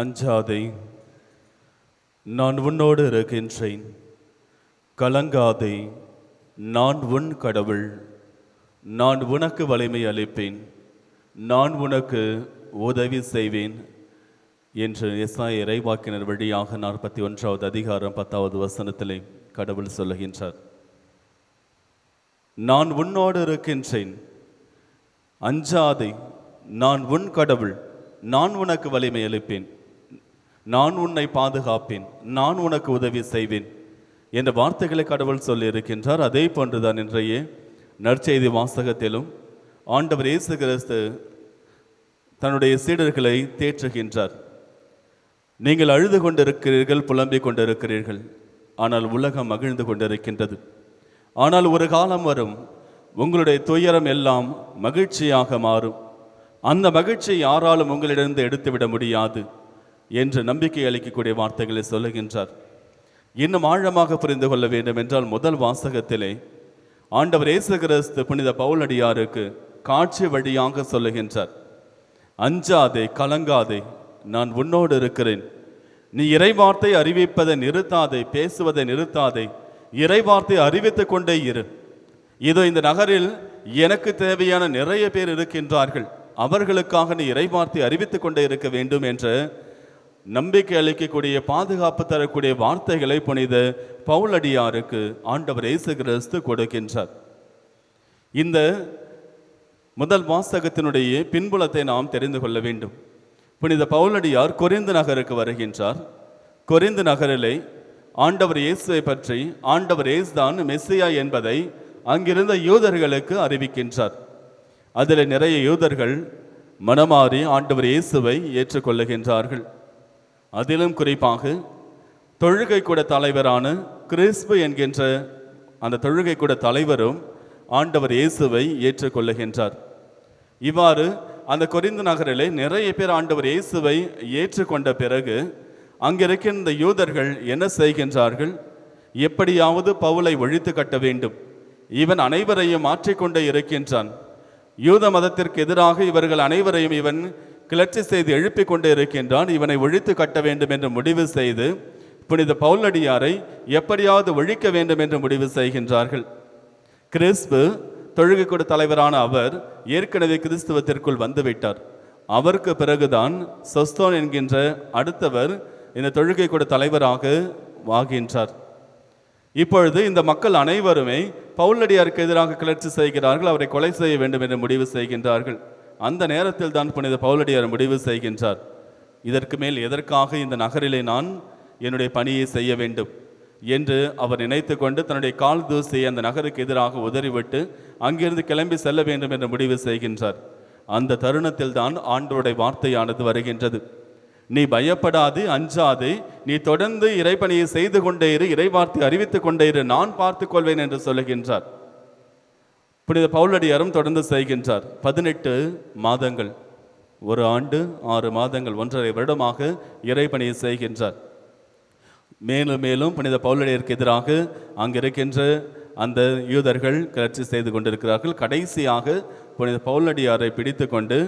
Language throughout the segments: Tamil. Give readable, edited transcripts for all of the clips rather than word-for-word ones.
அஞ்சாதே, நான் உன்னோடு இருக்கின்றேன். கலங்காதே, நான் உன் கடவுள். நான் உனக்கு வலிமை அளிப்பேன். நான் உனக்கு உதவி செய்வேன் என்று எசாயா இறைவாக்கினர் வழியாக 41வது அதிகாரம் 10வது வசனத்திலே கடவுள் சொல்லுகின்றார். நான் உன்னோடு இருக்கின்றேன், அஞ்சாதே, நான் உன் கடவுள். நான் உனக்கு வலிமை அளிப்பேன். நான் உன்னை பாதுகாப்பேன். நான் உனக்கு உதவி செய்வேன் என்ற வார்த்தைகளை கடவுள் சொல்லி இருக்கின்றார். அதே போன்றுதான் இன்றைய நற்செய்தி வாசகத்திலும் ஆண்டவர் இயேசு கிறிஸ்து தன்னுடைய சீடர்களை தேற்றுகின்றார். நீங்கள் அழுது கொண்டிருக்கிறீர்கள், புலம்பிக் கொண்டிருக்கிறீர்கள், ஆனால் உலகம் மகிழ்ந்து கொண்டிருக்கின்றது. ஆனால் ஒரு காலம் வரும், உங்களுடைய துயரம் எல்லாம் மகிழ்ச்சியாக மாறும். அந்த மகிழ்ச்சியை யாராலும் உங்களிடந்து எடுத்துவிட முடியாது என்று நம்பிக்கை அளிக்கக்கூடிய வார்த்தைகளை சொல்லுகின்றார். இன்னும் ஆழமாக புரிந்து கொள்ள வேண்டும் என்றால், முதல் வாசகத்திலே ஆண்டவர் இயேசு கிறிஸ்து புனித பவுலடியாருக்கு காட்சி வழியாக சொல்லுகின்றார். அஞ்சாதே, கலங்காதே, நான் உன்னோடு இருக்கிறேன். நீ இறைவார்த்தை அறிவிப்பதை நிறுத்தாதே, பேசுவதை நிறுத்தாதே, இறைவார்த்தை அறிவித்துக் கொண்டே இரு. இதோ இந்த நகரில் எனக்கு தேவையான நிறைய பேர் இருக்கின்றார்கள், அவர்களுக்காக நீ இறைவார்த்தை அறிவித்துக் கொண்டே இருக்க வேண்டும் என்ற நம்பிக்கை அளிக்கக்கூடிய, பாதுகாப்பு தரக்கூடிய வார்த்தைகளை புனித பவுலடியாருக்கு ஆண்டவர் இயேசு கிறிஸ்து கொடுக்கின்றார். இந்த முதல் வாசகத்தினுடைய பின்புலத்தை நாம் தெரிந்து கொள்ள வேண்டும். புனித பவுலடியார் கொரிந்து நகருக்கு வருகின்றார். கொரிந்து நகரிலே ஆண்டவர் இயேசுவை பற்றி, ஆண்டவர் இயேசுதான் மெஸ்ஸியா என்பதை அங்கிருந்த யூதர்களுக்கு அறிவிக்கின்றார். அதில் நிறைய யூதர்கள் மனமாறி ஆண்டவர் இயேசுவை ஏற்றுக்கொள்ளுகின்றார்கள். அதிலும் குறிப்பாக தொழுகை கூட தலைவரான கிறிஸ்பு என்கின்ற அந்த தொழுகை கூட தலைவரும் ஆண்டவர் இயேசுவை ஏற்றுக்கொள்ளுகின்றார். இவ்வாறு அந்த கொரிந்து நகரிலே நிறைய பேர் ஆண்டவர் இயேசுவை ஏற்றுக்கொண்ட பிறகு அங்கிருக்கின்ற யூதர்கள் என்ன செய்கின்றார்கள்? எப்படியாவது பவுலை ஒழித்து கட்ட வேண்டும், இவன் அனைவரையும் மாற்றிக்கொண்டே இருக்கின்றான், யூத மதத்திற்கு எதிராக இவர்கள் அனைவரையும் இவன் கிளர்ச்சி செய்து எழுப்பிக் கொண்டே இருக்கின்றான், இவனை ஒழித்து கட்ட வேண்டும் என்று முடிவு செய்து புனித பவுலடியாரை எப்படியாவது ஒழிக்க வேண்டும் என்று முடிவு செய்கின்றார்கள். கிறிஸ்பு தொழுகை கூட தலைவரான அவர் ஏற்கனவே கிறிஸ்துவத்திற்குள் வந்துவிட்டார். அவருக்கு பிறகுதான் சொஸ்தோன் என்கின்ற அடுத்தவர் இந்த தொழுகை கூட தலைவராக ஆகின்றார். இப்பொழுது இந்த மக்கள் அனைவருமே பவுலடியாருக்கு எதிராக கிளர்ச்சி செய்கிறார்கள், அவரை கொலை செய்ய வேண்டும் என்று முடிவு செய்கின்றார்கள். அந்த நேரத்தில் தான் புனித பவுலடியார் முடிவு செய்கின்றார், இதற்கு மேல் எதற்காக இந்த நகரிலே நான் என்னுடைய பணியை செய்ய வேண்டும் என்று அவர் நினைத்து கொண்டு தன்னுடைய கால் தூசியை அந்த நகருக்கு எதிராக உதறிவிட்டு அங்கிருந்து கிளம்பி செல்ல வேண்டும் என்று முடிவு செய்கின்றார். அந்த தருணத்தில் தான் ஆண்டவருடைய வார்த்தையானது வருகின்றது. நீ பயப்படாது, அஞ்சாதே, நீ தொடர்ந்து இறைப்பணியை செய்து கொண்டே இரு, இறைவார்த்தை அறிவித்துக் கொண்டே இரு, நான் பார்த்துக் கொள்வேன் என்று சொல்லுகின்றார். புனித பவுலடியாரும் தொடர்ந்து செய்கின்றார். 18 மாதங்கள், 1 ஆண்டு 6 மாதங்கள், 1.5 வருடமாக இறைப்பணியை செய்கின்றார். மேலும் மேலும் புனித பவுலடியாருக்கு எதிராக அங்கிருக்கின்ற அந்த யூதர்கள் கிளர்ச்சி செய்து கொண்டிருக்கிறார்கள். கடைசியாக புனித பவுலடியாரை பிடித்து கொண்டு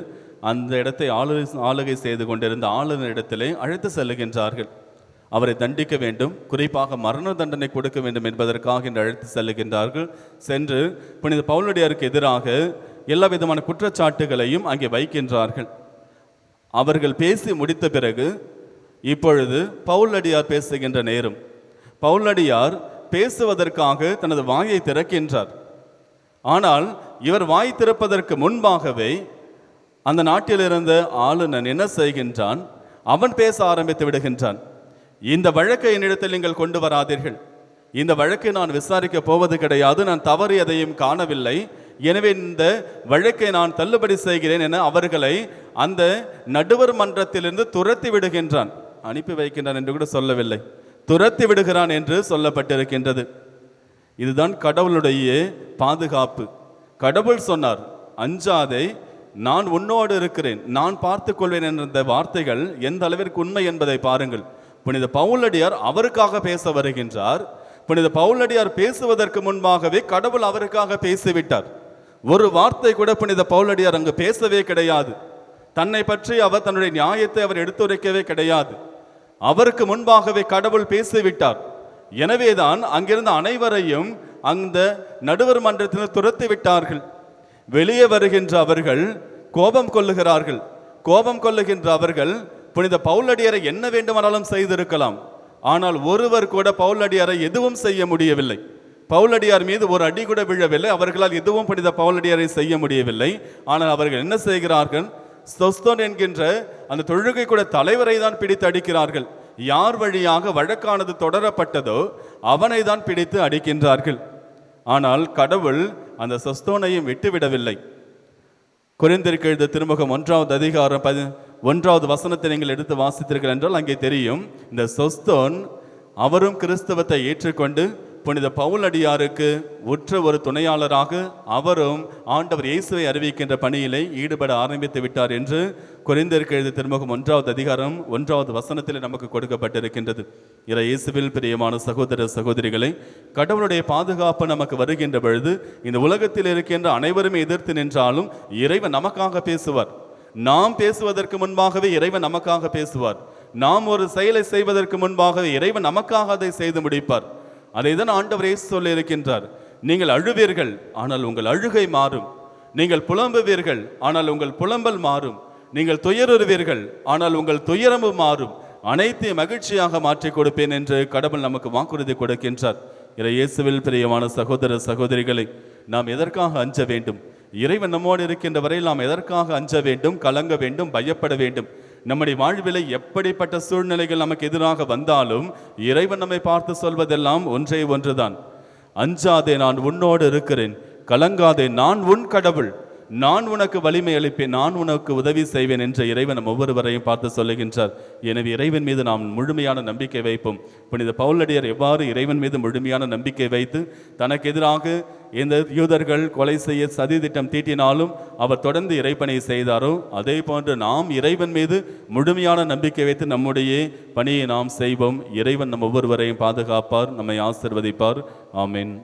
அந்த இடத்தை ஆளுகை செய்து கொண்டிருந்த ஆளுநர் இடத்திலே அழைத்து செல்லுகின்றார்கள். அவரை தண்டிக்க வேண்டும், குறிப்பாக மரண தண்டனை கொடுக்க வேண்டும் என்பதற்காக என்று அழைத்து செல்லுகின்றார்கள். சென்று புனித பவுலடியாருக்கு எதிராக எல்லா விதமான குற்றச்சாட்டுகளையும் அங்கே வைக்கின்றார்கள். அவர்கள் பேசி முடித்த பிறகு இப்பொழுது பவுலடியார் பேசுகின்ற நேரம். பவுலடியார் பேசுவதற்காக தனது வாயை திறக்கின்றார். ஆனால் இவர் வாய் திறப்பதற்கு முன்பாகவே அந்த நாட்டில் இருந்த ஆளுநன் என்ன செய்கின்றான்? அவன் பேச ஆரம்பித்து விடுகின்றான். இந்த வழக்கை என்னிடத்தில் நீங்கள் கொண்டு வராதீர்கள், இந்த வழக்கை நான் விசாரிக்க போவது கிடையாது, நான் தவறு எதையும் காணவில்லை, எனவே இந்த வழக்கை நான் தள்ளுபடி செய்கிறேன் என அவர்களை அந்த நடுவர் மன்றத்திலிருந்து துரத்தி விடுகின்றான். அனுப்பி வைக்கின்றான் என்று கூட சொல்லவில்லை, துரத்தி விடுகிறான் என்று சொல்லப்பட்டிருக்கின்றது. இதுதான் கடவுளுடைய பாதுகாப்பு. கடவுள் சொன்னார், அஞ்சாதே, நான் உன்னோடு இருக்கிறேன், நான் பார்த்துக் கொள்வேன் என்ற வார்த்தைகள் எந்த அளவிற்கு உண்மை என்பதை பாருங்கள். புனித பவுலடியார் அவருக்காக பேச வருகின்றார். புனித பவுலடியார் பேசுவதற்கு முன்பாகவே கடவுள் அவருக்காக பேசிவிட்டார். ஒரு வார்த்தை கூட புனித பவுலடியார் அங்கு பேசவே கிடையாது. தன்னை பற்றி அவர் தன்னுடைய நியாயத்தை அவர் எடுத்துரைக்கவே கிடையாது. அவருக்கு முன்பாகவே கடவுள் பேசிவிட்டார். எனவேதான் அங்கிருந்த அனைவரையும் அந்த நடுவர் மன்றத்தில் துரத்தி விட்டார்கள். வெளியே வருகின்ற அவர்கள் கோபம் கொள்ளுகிறார்கள். கோபம் கொள்ளுகின்ற அவர்கள் புனித பவுலடியாரை என்ன வேண்டுமானாலும் செய்திருக்கலாம். ஆனால் ஒருவர் கூட பவுலடியாரை எதுவும் செய்ய முடியவில்லை. பவுலடியார் மீது ஒரு அடி கூட விழவில்லை. அவர்களால் எதுவும் புனித பவுலடியாரை செய்ய முடியவில்லை. ஆனால் அவர்கள் என்ன செய்கிறார்கள்? சொஸ்தோன் என்கின்ற அந்த தொழுகை கூட தலைவரை தான் பிடித்து அடிக்கிறார்கள். யார் வழியாக வழக்கானது தொடரப்பட்டதோ அவனை தான் பிடித்து அடிக்கின்றார்கள். ஆனால் கடவுள் அந்த சொஸ்தோனையும் விட்டுவிடவில்லை. கொரிந்தியருக்கு எழுதிய திருமுகம் 1வது அதிகாரம் 1வது வசனத்தை நீங்கள் எடுத்து வாசித்தீர்கள் என்றால் அங்கே தெரியும், இந்த சொஸ்தோன் அவரும் கிறிஸ்தவத்தை ஏற்றுக்கொண்டு புனித பவுலடியாருக்கு உற்ற ஒரு துணையாளராக அவரும் ஆண்டவர் இயேசுவை அறிவிக்கின்ற பணியிலே ஈடுபட ஆரம்பித்து விட்டார் என்று கொரிந்தியருக்கு எழுதிய திருமுகம் 1வது அதிகாரம் 1வது வசனத்தில் நமக்கு கொடுக்கப்பட்டிருக்கின்றது. இயேசுவில் பிரியமான சகோதர சகோதரிகளை, கடவுளுடைய பாதுகாப்பு நமக்கு வருகின்ற பொழுது இந்த உலகத்தில் இருக்கின்ற அனைவருமே எதிர்த்து நின்றாலும் இறைவன் நமக்காக பேசுவார். நாம் பேசுவதற்கு முன்பாகவே இறைவன் நமக்காக பேசுவார். நாம் ஒரு செயலை செய்வதற்கு முன்பாகவே இறைவன் நமக்காக அதை செய்து முடிப்பார். அதை தான் ஆண்டவர் இயேசு சொல்லி இருக்கின்றார். நீங்கள் அழுவீர்கள், ஆனால் உங்கள் அழுகை மாறும். நீங்கள் புலம்புவீர்கள், ஆனால் உங்கள் புலம்பல் மாறும். நீங்கள் துயருவீர்கள், ஆனால் உங்கள் துயரமும் மாறும். அனைத்தையும் மகிழ்ச்சியாக மாற்றிக் கொடுப்பேன் என்று கடவுள் நமக்கு வாக்குறுதி கொடுக்கின்றார். இயேசுவில் பிரியமான சகோதர சகோதரிகளை, நாம் எதற்காக அஞ்ச வேண்டும்? இறைவன் நம்மோடு இருக்கின்ற வரையில் நாம் எதற்காக அஞ்ச வேண்டும், கலங்க வேண்டும், பயப்பட வேண்டும்? நம்முடைய வாழ்விலை எப்படிப்பட்ட சூழ்நிலைகள் நமக்கு எதிராக வந்தாலும் இறைவன் நம்மை பார்த்து சொல்வதெல்லாம் ஒன்றே ஒன்றுதான். அஞ்சாதே, நான் உன்னோடு இருக்கிறேன். கலங்காதே, நான் உன் கடவுள். நான் உனக்கு வலிமை அளிப்பேன், நான் உனக்கு உதவி செய்வேன் என்ற இறைவன் நம் ஒவ்வொருவரையும் பார்த்து சொல்லுகின்றார். எனவே இறைவன் மீது நாம் முழுமையான நம்பிக்கை வைப்போம். புனித பவுலடியார் எவ்வாறு இறைவன் மீது முழுமையான நம்பிக்கை வைத்து தனக்கு எதிராக இந்த யூதர்கள் கொலை செய்ய சதி திட்டம் தீட்டினாலும் அவர் தொடர்ந்து இறைப்பணி செய்தாரோ, அதே போன்று நாம் இறைவன் மீது முழுமையான நம்பிக்கை வைத்து நம்முடைய பணியை நாம் செய்வோம். இறைவன் நம் ஒவ்வொருவரையும் பாதுகாப்பார், நம்மை ஆசிர்வதிப்பார். ஆமீன்.